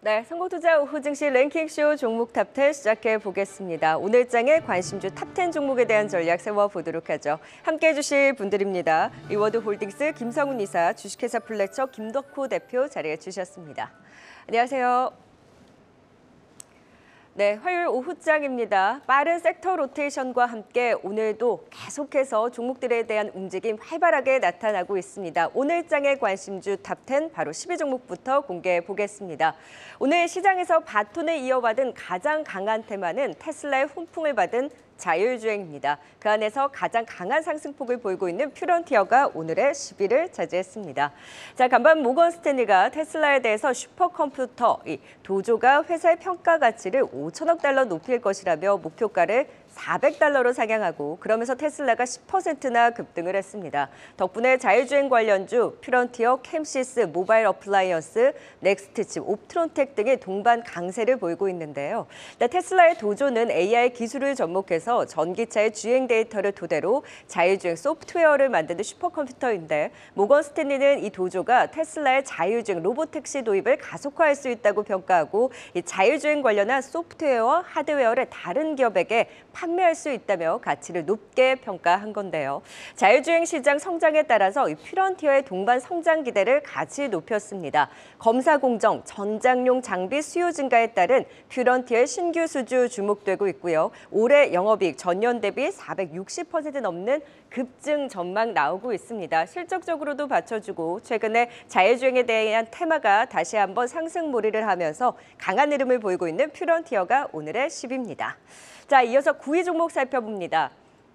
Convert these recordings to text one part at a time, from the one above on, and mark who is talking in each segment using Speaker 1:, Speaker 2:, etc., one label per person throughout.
Speaker 1: 네, 선거투자 오후 증시 랭킹쇼 종목 탑10 시작해 보겠습니다. 오늘장의 관심주 탑10 종목에 대한 전략 세워보도록 하죠. 함께해 주실 분들입니다. 리워드홀딩스 김성훈 이사, 주식회사 플래처 김덕호 대표 자리해 주셨습니다. 안녕하세요. 네, 화요일 오후장입니다. 빠른 섹터 로테이션과 함께 오늘도 계속해서 종목들에 대한 움직임 활발하게 나타나고 있습니다. 오늘장의 관심주 탑10 바로 12종목부터 공개해 보겠습니다. 오늘 시장에서 바톤을 이어받은 가장 강한 테마는 테슬라의 훈풍을 받은 자율주행입니다. 그 안에서 가장 강한 상승폭을 보이고 있는 퓨런티어가 오늘의 10위를 차지했습니다. 자, 간밤 모건 스탠리가 테슬라에 대해서 슈퍼컴퓨터 도조가 회사의 평가 가치를 5천억 달러 높일 것이라며 목표가를 400달러로 상향하고 그러면서 테슬라가 10%나 급등을 했습니다. 덕분에 자율주행 관련주 퓨런티어, 캠시스, 모바일 어플라이언스, 넥스트칩, 옵트론텍 등의 동반 강세를 보이고 있는데요. 테슬라의 도조는 AI 기술을 접목해서 전기차의 주행 데이터를 토대로 자율주행 소프트웨어를 만드는 슈퍼컴퓨터인데 모건 스탠리는 이 도조가 테슬라의 자율주행 로보택시 도입을 가속화할 수 있다고 평가하고 이 자율주행 관련한 소프트웨어와 하드웨어를 다른 기업에게 판매할 수 있다며 가치를 높게 평가한 건데요. 자율주행 시장 성장에 따라서 이 퓨런티어의 동반 성장 기대를 같이 높였습니다. 검사 공정, 전장용 장비 수요 증가에 따른 퓨런티어의 신규 수주 주목되고 있고요. 올해 영업이익 전년 대비 460% 넘는 급증 전망 나오고 있습니다. 실적적으로도 받쳐주고 최근에 자율주행에 대한 테마가 다시 한번 상승몰이를 하면서 강한 흐름을 보이고 있는 퓨런티어가 오늘의 10위입니다. 자, 이어서 9위 종목 살펴봅니다.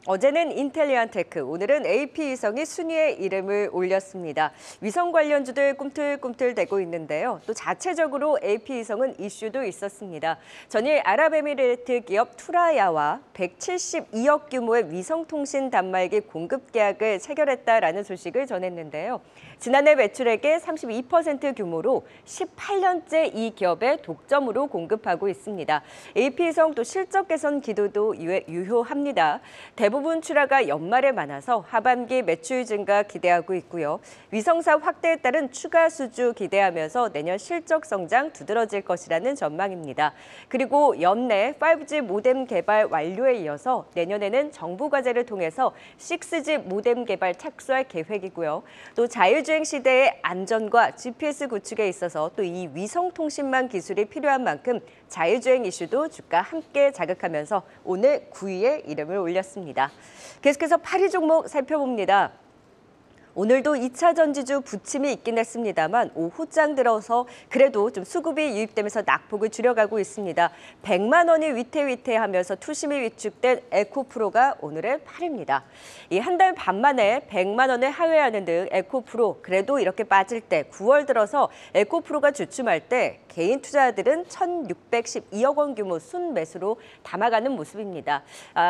Speaker 1: 어제는 인텔리안테크, 오늘은 AP위성이 순위에 이름을 올렸습니다. 위성 관련주들 꿈틀꿈틀대고 있는데요. 또 자체적으로 AP위성은 이슈도 있었습니다. 전일 아랍에미레이트 기업 투라야와 172억 규모의 위성통신 단말기 공급 계약을 체결했다라는 소식을 전했는데요. 지난해 매출액의 32% 규모로 18년째 이 기업에 독점으로 공급하고 있습니다. AP위성 또 실적 개선 기도도 유효합니다. 대부분 출하가 연말에 많아서 하반기 매출 증가 기대하고 있고요. 위성사 확대에 따른 추가 수주 기대하면서 내년 실적 성장 두드러질 것이라는 전망입니다. 그리고 연내 5G 모뎀 개발 완료에 이어서 내년에는 정부 과제를 통해서 6G 모뎀 개발 착수할 계획이고요. 또 자율주행 시대의 안전과 GPS 구축에 있어서 또 이 위성통신망 기술이 필요한 만큼 자율주행 이슈도 주가 함께 자극하면서 오늘 9위에 이름을 올렸습니다. 계속해서 8위 종목 살펴봅니다. 오늘도 2차 전지주 부침이 있긴 했습니다만 오후장 들어서 그래도 좀 수급이 유입되면서 낙폭을 줄여가고 있습니다. 100만 원이 위태위태하면서 투심이 위축된 에코프로가 오늘의 8위입니다. 이 한 달 반 만에 100만 원을 하회하는 등 에코프로 그래도 이렇게 빠질 때 9월 들어서 에코프로가 주춤할 때 개인 투자자들은 1,612억 원 규모 순매수로 담아가는 모습입니다.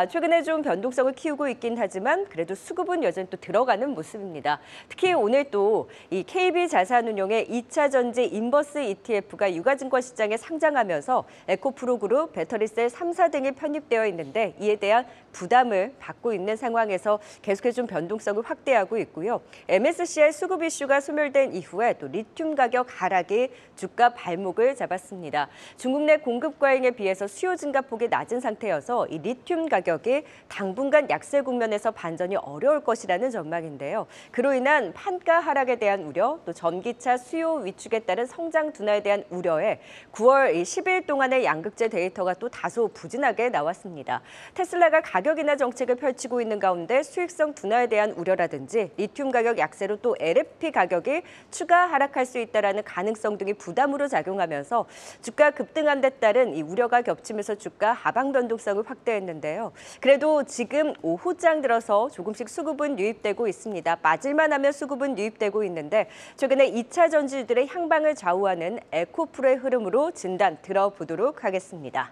Speaker 1: 최근에 좀 변동성을 키우고 있긴 하지만 그래도 수급은 여전히 또 들어가는 모습입니다. 특히 오늘 또 이 KB자산운용의 2차 전지 인버스 ETF가 유가증권 시장에 상장하면서 에코프로 그룹, 배터리셀 3사 등이 편입되어 있는데 이에 대한 부담을 받고 있는 상황에서 계속해서 좀 변동성을 확대하고 있고요. MSCI 수급 이슈가 소멸된 이후에 또 리튬 가격 하락이 주가 발목을 잡았습니다. 중국 내 공급 과잉에 비해서 수요 증가폭이 낮은 상태여서 이 리튬 가격이 당분간 약세 국면에서 반전이 어려울 것이라는 전망인데요. 그로 인한 판가 하락에 대한 우려, 또 전기차 수요 위축에 따른 성장 둔화에 대한 우려에 9월 10일 동안의 양극재 데이터가 또 다소 부진하게 나왔습니다. 테슬라가 가격 인하 정책을 펼치고 있는 가운데 수익성 둔화에 대한 우려라든지 리튬 가격 약세로 또 LFP 가격이 추가 하락할 수 있다는 가능성 등이 부담으로 작용하면서 주가 급등한 데 따른 이 우려가 겹치면서 주가 하방 변동성을 확대했는데요. 그래도 지금 오후장 들어서 조금씩 수급은 유입되고 있습니다. 빠질만 하면 수급은 유입되고 있는데 최근에 2차 전지주들의 향방을 좌우하는 에코프로의 흐름으로 진단 들어보도록 하겠습니다.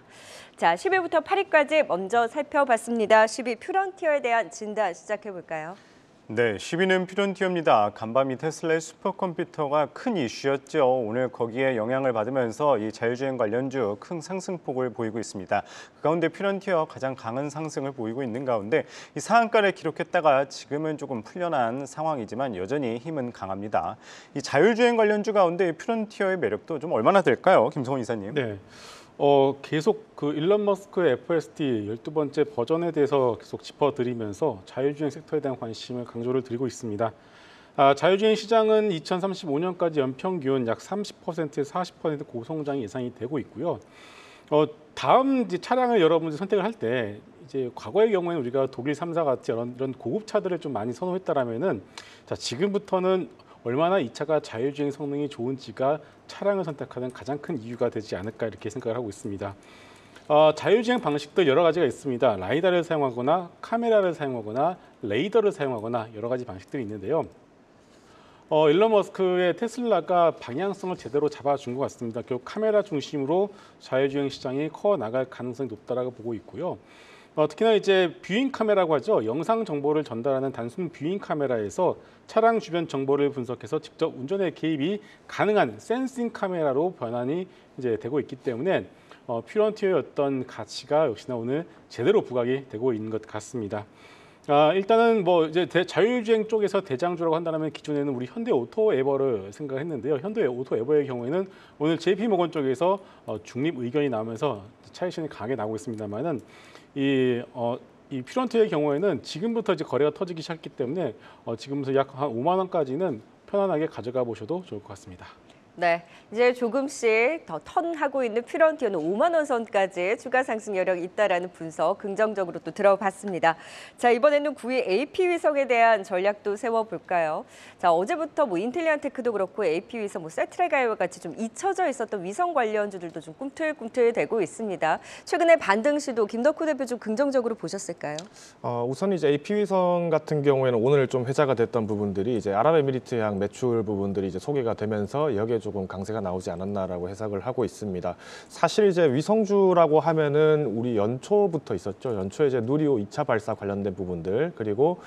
Speaker 1: 자, 10위부터 8위까지 먼저 살펴봤습니다. 10위 퓨런티어에 대한 진단 시작해볼까요?
Speaker 2: 네, 10위는 퓨런티어입니다. 간밤이 테슬라의 슈퍼컴퓨터가 큰 이슈였죠. 오늘 거기에 영향을 받으면서 이 자율주행 관련주 큰 상승폭을 보이고 있습니다. 그 가운데 퓨런티어 가장 강한 상승을 보이고 있는 가운데 이 상한가를 기록했다가 지금은 조금 풀려난 상황이지만 여전히 힘은 강합니다. 이 자율주행 관련주 가운데 퓨런티어의 매력도 좀 얼마나 될까요, 김성훈 이사님?
Speaker 3: 네. 계속 그 일론 머스크의 FSD 12번째 버전에 대해서 계속 짚어드리면서 자율주행 섹터에 대한 관심을 강조를 드리고 있습니다. 자율주행 시장은 2035년까지 연평균 약 30%에서 40% 고성장이 예상이 되고 있고요. 다음 이제 차량을 여러분들이 선택을 할 때 이제 과거의 경우에는 우리가 독일 3사 같이 이런 고급 차들을 좀 많이 선호했다라면은 자, 지금부터는 얼마나 이 차가 자율주행 성능이 좋은지가 차량을 선택하는 가장 큰 이유가 되지 않을까 이렇게 생각을 하고 있습니다. 자율주행 방식도 여러 가지가 있습니다. 라이다를 사용하거나 카메라를 사용하거나 레이더를 사용하거나 여러 가지 방식들이 있는데요. 일론 머스크의 테슬라가 방향성을 제대로 잡아준 것 같습니다. 결국 카메라 중심으로 자율주행 시장이 커 나갈 가능성이 높다라고 보고 있고요. 특히나 이제 뷰잉 카메라고 하죠. 영상 정보를 전달하는 단순 뷰잉 카메라에서 차량 주변 정보를 분석해서 직접 운전에 개입이 가능한 센싱 카메라로 변환이 이제 되고 있기 때문에 퓨런티어의 어떤 가치가 역시나 오늘 제대로 부각이 되고 있는 것 같습니다. 일단은 뭐 이제 자율주행 쪽에서 대장주라고 한다면 기존에는 우리 현대 오토에버를 생각했는데요. 현대 오토에버의 경우에는 오늘 JP모건 쪽에서 중립 의견이 나오면서 차익실현이 강하게 나오고 있습니다만은 이 퓨런티어의 경우에는 지금부터 이제 거래가 터지기 시작했기 때문에 지금부터 약 한 5만 원까지는 편안하게 가져가 보셔도 좋을 것 같습니다.
Speaker 1: 네, 이제 조금씩 더 턴하고 있는 퓨런티어는 5만 원 선까지 추가 상승 여력이 있다라는 분석 긍정적으로 또 들어봤습니다. 자, 이번에는 9위 AP 위성에 대한 전략도 세워볼까요? 자, 어제부터 뭐 인텔리안테크도 그렇고 AP 위성, 뭐 세트레가이와 같이 좀 잊혀져 있었던 위성 관련주들도 좀 꿈틀꿈틀대고 있습니다. 최근에 반등 시도 김덕후 대표 좀 긍정적으로 보셨을까요?
Speaker 4: 우선 이제 AP 위성 같은 경우에는 오늘 좀 회자가 됐던 부분들이 이제 아랍에미리트향 매출 부분들이 이제 소개가 되면서 여기에 조금 강세가 나오지 않았나라고 해석을 하고 있습니다. 사실 이제 위성주라고 하면은 우리 연초부터 있었죠. 연초에 이제 누리호 2차 발사 관련된 부분들 그리고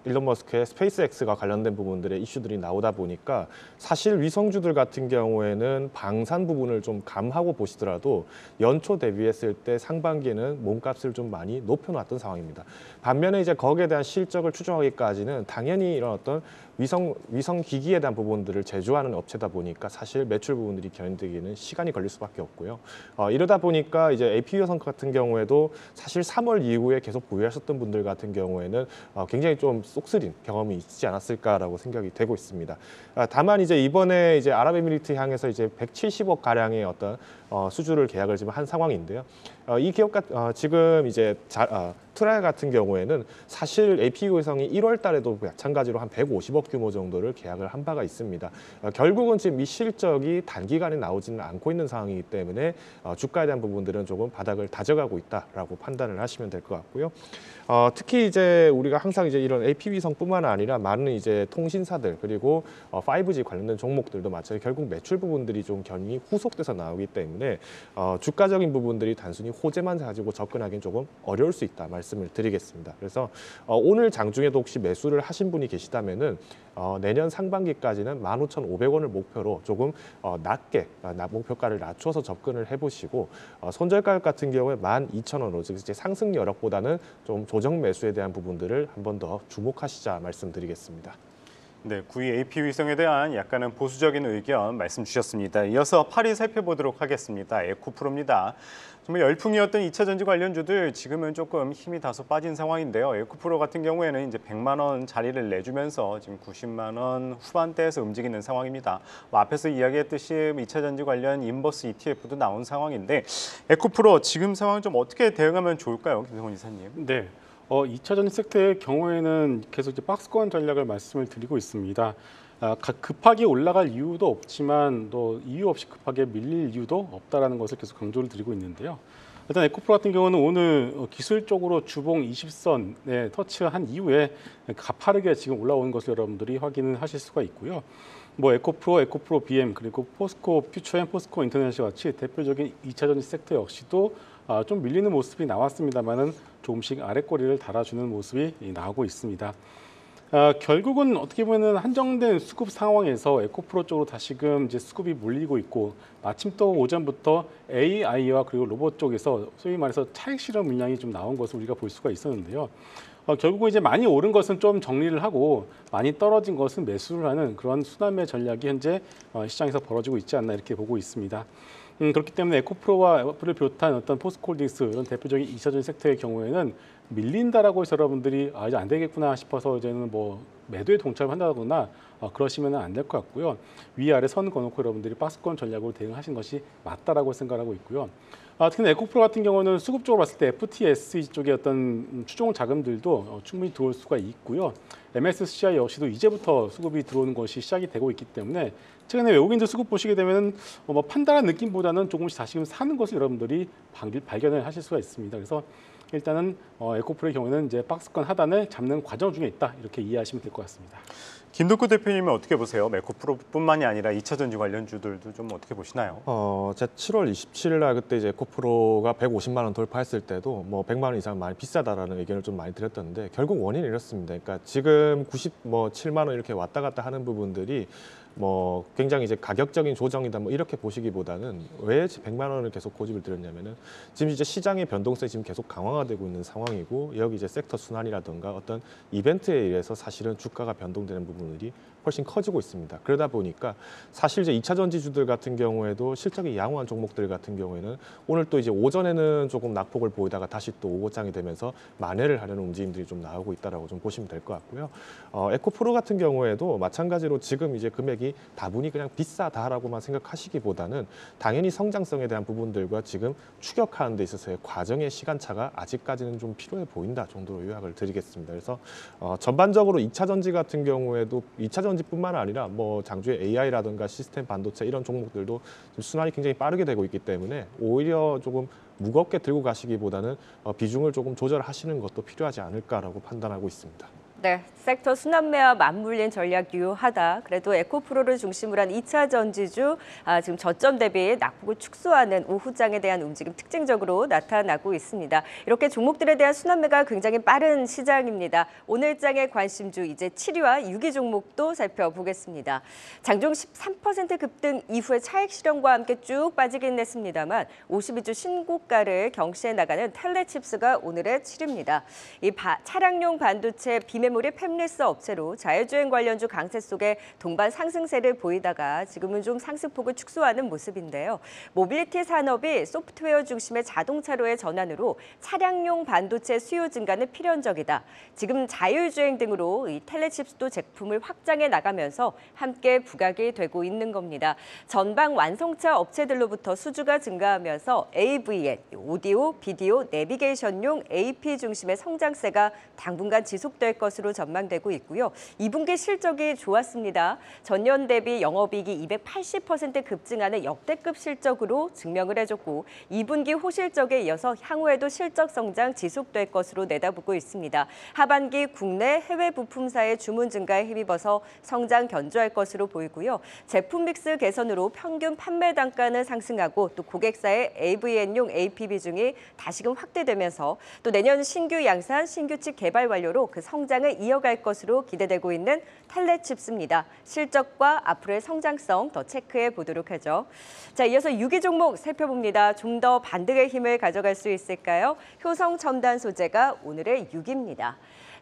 Speaker 4: 일론 머스크의 스페이스X가 관련된 부분들의 이슈들이 나오다 보니까 사실 위성주들 같은 경우에는 방산 부분을 좀 감하고 보시더라도 연초 대비했을 때 상반기에는 몸값을 좀 많이 높여놨던 상황입니다. 반면에 이제 거기에 대한 실적을 추정하기까지는 당연히 이런 어떤 위성 기기에 대한 부분들을 제조하는 업체다 보니까 사실 매출 부분들이 견디기에는 시간이 걸릴 수밖에 없고요. 이러다 보니까 이제 AP 위성 같은 경우에도 사실 3월 이후에 계속 보유하셨던 분들 같은 경우에는 굉장히 좀 쏙쓰린 경험이 있지 않았을까라고 생각이 되고 있습니다. 다만 이제 이번에 이제 아랍에미리트 향해서 이제 170억 가량의 어떤 수주를 계약을 지금 한 상황인데요. 이 기업가 지금 이제 트라이 같은 경우에는 사실 AP 위성이 1월 달에도 마찬가지로 한 150억 규모 정도를 계약을 한 바가 있습니다. 결국은 지금 이 실적이 단기간에 나오지는 않고 있는 상황이기 때문에 주가에 대한 부분들은 조금 바닥을 다져가고 있다라고 판단을 하시면 될 것 같고요. 특히 이제 우리가 항상 이제 이런 AP 위성뿐만 아니라 많은 이제 통신사들 그리고 5G 관련된 종목들도 마찬가지 결국 매출 부분들이 좀 견인이 후속돼서 나오기 때문에 주가적인 부분들이 단순히 호재만 가지고 접근하기는 조금 어려울 수 있다 말씀을 드리겠습니다. 그래서 오늘 장중에도 혹시 매수를 하신 분이 계시다면은 내년 상반기까지는 15,500원을 목표로 조금 낮게 목표가를 낮춰서 접근을 해보시고 손절가격 같은 경우에 12,000원으로 즉 이제 상승 여력보다는 좀 조정 매수에 대한 부분들을 한 번 더 주목하시자 말씀드리겠습니다.
Speaker 2: 네, 9위 AP 위성에 대한 약간은 보수적인 의견 말씀 주셨습니다. 이어서 8위 살펴보도록 하겠습니다. 에코프로입니다. 정말 열풍이었던 2차 전지 관련주들 지금은 조금 힘이 다소 빠진 상황인데요. 에코프로 같은 경우에는 이제 100만 원 자리를 내주면서 지금 90만 원 후반대에서 움직이는 상황입니다. 앞에서 이야기했듯이 2차 전지 관련 인버스 ETF도 나온 상황인데 에코프로 지금 상황 좀 어떻게 대응하면 좋을까요, 김성훈 이사님?
Speaker 3: 네. 2차 전지 섹터의 경우에는 계속 이제 박스권 전략을 말씀을 드리고 있습니다. 급하게 올라갈 이유도 없지만 또 이유 없이 급하게 밀릴 이유도 없다라는 것을 계속 강조를 드리고 있는데요. 일단 에코프로 같은 경우는 오늘 기술적으로 주봉 20선에 터치한 이후에 가파르게 지금 올라오는 것을 여러분들이 확인을 하실 수가 있고요. 뭐 에코프로 BM 그리고 포스코 퓨처앤 포스코 인터넷 같이 대표적인 2차 전지 섹터 역시도 좀 밀리는 모습이 나왔습니다만은 조금씩 아랫꼬리를 달아주는 모습이 나오고 있습니다. 결국은 어떻게 보면 한정된 수급 상황에서 에코프로 쪽으로 다시금 이제 수급이 몰리고 있고 마침 또 오전부터 AI와 그리고 로봇 쪽에서 소위 말해서 차익 실험 물량이 좀 나온 것을 우리가 볼 수가 있었는데요. 결국은 이제 많이 오른 것은 좀 정리를 하고 많이 떨어진 것은 매수를 하는 그런 순환매 전략이 현재 시장에서 벌어지고 있지 않나 이렇게 보고 있습니다. 그렇기 때문에 에코프로와 애플을 비롯한 어떤 포스코홀딩스 이런 대표적인 2차전지 섹터의 경우에는 밀린다라고 해서 여러분들이 이제 안 되겠구나 싶어서 이제는 뭐 매도에 동참한다거나 그러시면 안 될 것 같고요. 위아래 선 그어놓고 여러분들이 박스권 전략으로 대응하시는 것이 맞다라고 생각하고 있고요. 특히 에코프로 같은 경우는 수급적으로 봤을 때 FTSE 쪽의 어떤 추종 자금들도 충분히 들어올 수가 있고요. MSCI 역시도 이제부터 수급이 들어오는 것이 시작이 되고 있기 때문에 최근에 외국인들 수급 보시게 되면 뭐 판단한 느낌보다는 조금씩 다시금 사는 것을 여러분들이 발견을 하실 수가 있습니다. 그래서 일단은 에코프로의 경우는 이제 박스권 하단을 잡는 과정 중에 있다 이렇게 이해하시면 될 것 같습니다.
Speaker 2: 김덕구 대표님은 어떻게 보세요? 에코프로뿐만이 아니라 2차전지 관련주들도 좀 어떻게 보시나요?
Speaker 4: 제가 7월 27일 날 그때 이제 에코프로가 150만 원 돌파했을 때도 뭐 100만 원 이상 많이 비싸다라는 의견을 좀 많이 드렸던데 결국 원인이 이렇습니다. 그러니까 지금 97만 원 이렇게 왔다 갔다 하는 부분들이 뭐 굉장히 이제 가격적인 조정이다 뭐 이렇게 보시기보다는 왜 100만 원을 계속 고집을 들였냐면은 지금 이제 시장의 변동성이 지금 계속 강화되고 있는 상황이고 여기 이제 섹터 순환이라든가 어떤 이벤트에 의해서 사실은 주가가 변동되는 부분들이 훨씬 커지고 있습니다. 그러다 보니까 사실 이제 2차 전지주들 같은 경우에도 실적이 양호한 종목들 같은 경우에는 오늘 또 이제 오전에는 조금 낙폭을 보이다가 다시 또 오고장이 되면서 만회를 하려는 움직임들이 좀 나오고 있다라고 좀 보시면 될 것 같고요. 에코프로 같은 경우에도 마찬가지로 지금 이제 금액이 다분히 그냥 비싸다라고만 생각하시기보다는 당연히 성장성에 대한 부분들과 지금 추격하는 데 있어서의 과정의 시간차가 아직까지는 좀 필요해 보인다 정도로 요약을 드리겠습니다. 그래서 전반적으로 2차 전지 같은 경우에도 2차 전지뿐만 아니라 뭐 장주의 AI라든가 시스템 반도체 이런 종목들도 지금 순환이 굉장히 빠르게 되고 있기 때문에 오히려 조금 무겁게 들고 가시기보다는 비중을 조금 조절하시는 것도 필요하지 않을까라고 판단하고 있습니다.
Speaker 1: 네, 섹터 순환매와 맞물린 전략 유효하다. 그래도 에코프로를 중심으로 한 2차 전지주 지금 저점 대비 낙폭을 축소하는 오후장에 대한 움직임 특징적으로 나타나고 있습니다. 이렇게 종목들에 대한 순환매가 굉장히 빠른 시장입니다. 오늘 장의 관심주 이제 7위와 6위 종목도 살펴보겠습니다. 장중 13% 급등 이후에 차익 실현과 함께 쭉 빠지긴 했습니다만 52주 신고가를 경시해 나가는 텔레칩스가 오늘의 7위입니다. 이 차량용 반도체 비메모리 팹리스 업체로 자율주행 관련주 강세 속에 동반 상승세를 보이다가 지금은 좀 상승폭을 축소하는 모습인데요. 모빌리티 산업이 소프트웨어 중심의 자동차로의 전환으로 차량용 반도체 수요 증가는 필연적이다. 지금 자율주행 등으로 이 텔레칩스도 제품을 확장해 나가면서 함께 부각이 되고 있는 겁니다. 전방 완성차 업체들로부터 수주가 증가하면서 AVN, 오디오, 비디오, 내비게이션용 AP 중심의 성장세가 당분간 지속될 것으로 전망되고 있고요. 2분기 실적이 좋았습니다. 전년 대비 영업이익이 280% 급증하는 역대급 실적으로 증명을 해줬고 2분기 호실적에 이어서 향후에도 실적 성장 지속될 것으로 내다보고 있습니다. 하반기 국내 해외 부품사의 주문 증가에 힘입어서 성장 견조할 것으로 보이고요. 제품 믹스 개선으로 평균 판매 단가는 상승하고 또 고객사의 AVN용 AP 비중이 다시금 확대되면서 또 내년 신규 양산, 신규 칩 개발 완료로 그 성장을 이어갈 것으로 기대되고 있는 텔레칩스입니다. 실적과 앞으로의 성장성 더 체크해 보도록 하죠. 자, 이어서 6위 종목 살펴봅니다. 좀 더 반등의 힘을 가져갈 수 있을까요? 효성 첨단 소재가 오늘의 6위입니다.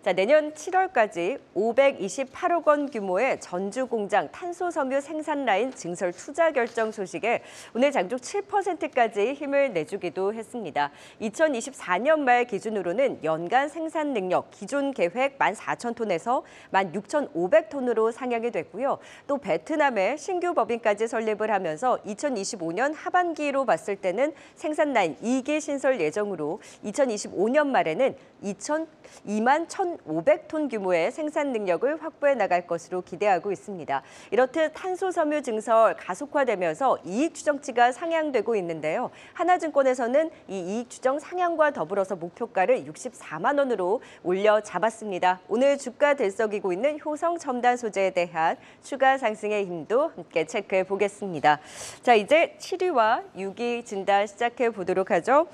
Speaker 1: 자, 내년 7월까지 528억 원 규모의 전주 공장 탄소 섬유 생산 라인 증설 투자 결정 소식에 오늘 장중 7%까지 힘을 내주기도 했습니다. 2024년 말 기준으로는 연간 생산 능력 기존 계획 14,000톤에서 16,500톤으로 상향이 됐고요. 또 베트남에 신규 법인까지 설립을 하면서 2025년 하반기로 봤을 때는 생산 라인 2기 신설 예정으로 2025년 말에는 2만 1,500톤 규모의 생산 능력을 확보해 나갈 것으로 기대하고 있습니다. 이렇듯 탄소 섬유 증설 가속화되면서 이익 추정치가 상향되고 있는데요. 하나증권에서는 이 이익 추정 상향과 더불어서 목표가를 64만 원으로 올려 잡았습니다. 오늘 주가 들썩이고 있는 효성 첨단 소재에 대한 추가 상승의 힘도 함께 체크해 보겠습니다. 자, 이제 7위와 6위 진단 시작해 보도록 하죠.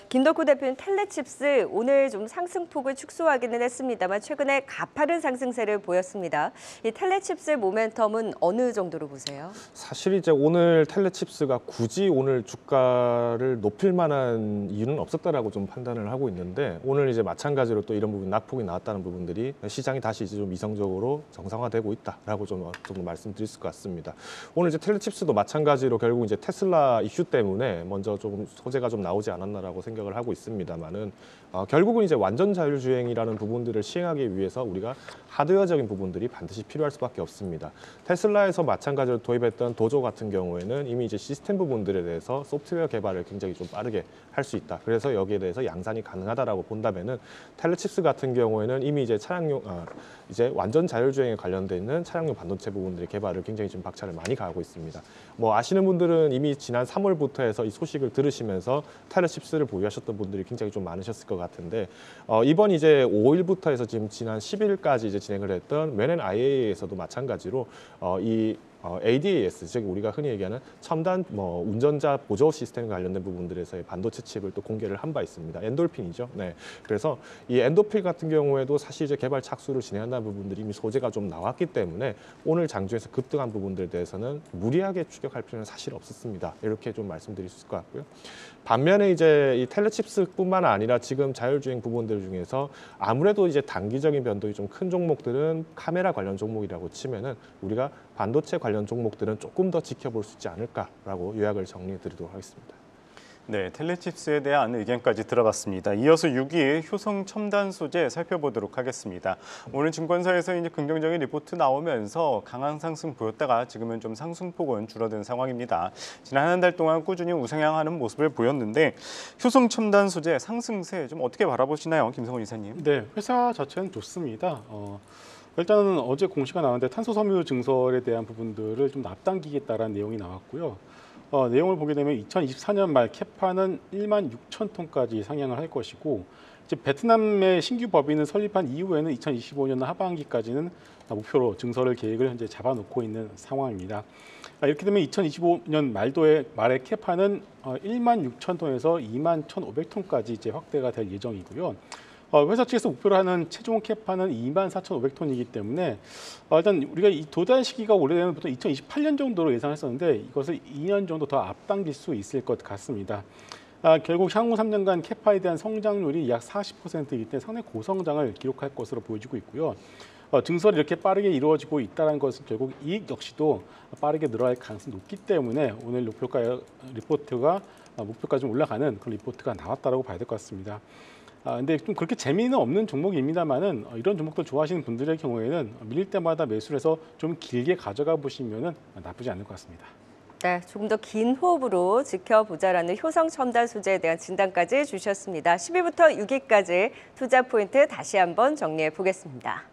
Speaker 1: 김덕후 대표는 텔레칩스 오늘 좀 상승폭을 축소하기는 했습니다만 최근에 가파른 상승세를 보였습니다. 이 텔레칩스의 모멘텀은 어느 정도로 보세요?
Speaker 4: 사실 이제 오늘 텔레칩스가 굳이 오늘 주가를 높일 만한 이유는 없었다라고 좀 판단을 하고 있는데 오늘 이제 마찬가지로 또 이런 부분 낙폭이 나왔다는 부분들이 시장이 다시 이제 좀 이성적으로 정상화되고 있다라고 좀 어느 정도 말씀드릴 수 같습니다. 오늘 이제 텔레칩스도 마찬가지로 결국 이제 테슬라 이슈 때문에 먼저 조금 소재가 좀 나오지 않았나라고 생각을 하고 있습니다만은 결국은 이제 완전 자율주행이라는 부분들을 시행하기 위해서 우리가 하드웨어적인 부분들이 반드시 필요할 수밖에 없습니다. 테슬라에서 마찬가지로 도입했던 도조 같은 경우에는 이미 이제 시스템 부분들에 대해서 소프트웨어 개발을 굉장히 좀 빠르게 할 수 있다. 그래서 여기에 대해서 양산이 가능하다라고 본다면은 텔레칩스 같은 경우에는 이미 이제 차량용 이제 완전 자율주행에 관련돼 있는 차량용 반도체 부분들의 개발을 굉장히 좀 박차를 많이 가하고 있습니다. 뭐 아시는 분들은 이미 지난 3월부터 해서 이 소식을 들으시면서 텔레칩스를 보유하셨던 분들이 굉장히 좀 많으셨을 것 같은데 이번 이제 5일부터 해서 지금 지난 10일까지 이제 진행을 했던 IA에서도 마찬가지로 이 ADAS, 즉 우리가 흔히 얘기하는 첨단 운전자 보조 시스템 관련된 부분들에서의 반도체 칩을 또 공개를 한 바 있습니다. 엔돌핀이죠. 네. 그래서 이 엔돌핀 같은 경우에도 사실 이제 개발 착수를 진행한다는 부분들이 이미 소재가 좀 나왔기 때문에 오늘 장중에서 급등한 부분들에 대해서는 무리하게 추격할 필요는 사실 없었습니다. 이렇게 좀 말씀드릴 수 있을 것 같고요. 반면에 이제 이 텔레칩스뿐만 아니라 지금 자율주행 부분들 중에서 아무래도 이제 단기적인 변동이 좀 큰 종목들은 카메라 관련 종목이라고 치면은 우리가 반도체 관련 종목들은 조금 더 지켜볼 수 있지 않을까라고 요약을 정리해 드리도록 하겠습니다.
Speaker 2: 네, 텔레칩스에 대한 의견까지 들어봤습니다. 이어서 6위 효성 첨단 소재 살펴보도록 하겠습니다. 오늘 증권사에서 이제 긍정적인 리포트 나오면서 강한 상승 보였다가 지금은 좀 상승폭은 줄어든 상황입니다. 지난 한 달 동안 꾸준히 우상향하는 모습을 보였는데 효성 첨단 소재 상승세 좀 어떻게 바라보시나요, 김성훈 이사님?
Speaker 3: 네, 회사 자체는 좋습니다. 일단은 어제 공시가 나왔는데 탄소 섬유 증설에 대한 부분들을 좀 앞당기겠다라는 내용이 나왔고요. 내용을 보게 되면 2024년 말 캐파는 1만 6천 톤까지 상향을 할 것이고 이제 베트남의 신규 법인을 설립한 이후에는 2025년 하반기까지는 목표로 증설을 계획을 현재 잡아놓고 있는 상황입니다. 이렇게 되면 2025년 말에 캐파는 1만 6천 톤에서 2만 1,500톤까지 이제 확대가 될 예정이고요. 회사 측에서 목표로 하는 최종 캐파는 2만 4,500톤이기 때문에 일단 우리가 이 도달 시기가 오래되면 보통 2028년 정도로 예상했었는데 이것을 2년 정도 더 앞당길 수 있을 것 같습니다. 결국 향후 3년간 캐파에 대한 성장률이 약 40%이기 때문에 상당히 고성장을 기록할 것으로 보여지고 있고요. 증설이 이렇게 빠르게 이루어지고 있다는 것은 결국 이익 역시도 빠르게 늘어날 가능성이 높기 때문에 오늘 리포트가 목표까지 좀 올라가는 그런 리포트가 나왔다고 봐야 될 것 같습니다. 근데 좀 그렇게 재미는 없는 종목입니다만은 이런 종목들 좋아하시는 분들의 경우에는 밀릴 때마다 매수를 해서 좀 길게 가져가 보시면은 나쁘지 않을 것 같습니다.
Speaker 1: 네, 조금 더 긴 호흡으로 지켜보자라는 효성 첨단 소재에 대한 진단까지 주셨습니다. 10위부터 6위까지 투자 포인트 다시 한번 정리해 보겠습니다.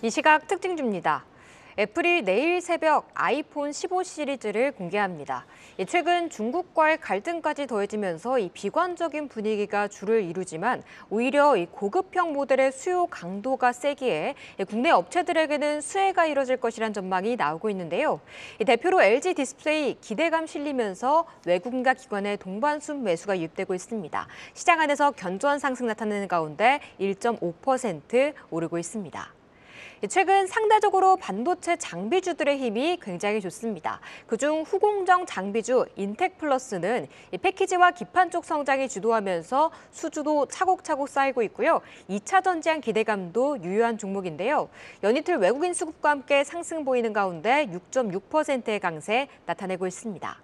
Speaker 5: 이 시각 특징주입니다. 애플이 내일 새벽 아이폰 15 시리즈를 공개합니다. 최근 중국과의 갈등까지 더해지면서 이 비관적인 분위기가 주를 이루지만 오히려 이 고급형 모델의 수요 강도가 세기에 국내 업체들에게는 수혜가 이뤄질 것이란 전망이 나오고 있는데요. 대표로 LG 디스플레이 기대감 실리면서 외국인과 기관의 동반순 매수가 유입되고 있습니다. 시장 안에서 견조한 상승 나타내는 가운데 1.5% 오르고 있습니다. 최근 상대적으로 반도체 장비주들의 힘이 굉장히 좋습니다. 그중 후공정 장비주 인텍플러스는 패키지와 기판 쪽 성장이 주도하면서 수주도 차곡차곡 쌓이고 있고요. 2차 전지향 기대감도 유효한 종목인데요. 연이틀 외국인 수급과 함께 상승 보이는 가운데 6.6%의 강세 나타내고 있습니다.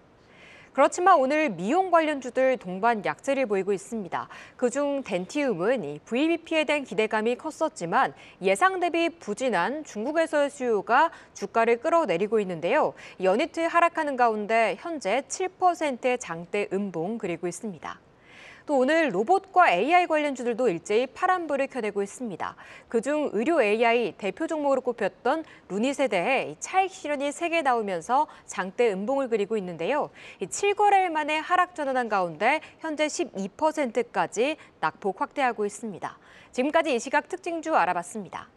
Speaker 5: 그렇지만 오늘 미용 관련주들 동반 약세를 보이고 있습니다. 그중 덴티움은 VBP에 대한 기대감이 컸었지만 예상 대비 부진한 중국에서의 수요가 주가를 끌어내리고 있는데요. 연이틀 하락하는 가운데 현재 7%의 장대 음봉 그리고 있습니다. 또 오늘 로봇과 AI 관련주들도 일제히 파란불을 켜내고 있습니다. 그중 의료 AI 대표 종목으로 꼽혔던 루닛에 차익 실현이 3개 나오면서 장대 음봉을 그리고 있는데요. 7거래일 만에 하락 전환한 가운데 현재 12%까지 낙폭 확대하고 있습니다. 지금까지 이 시각 특징주 알아봤습니다.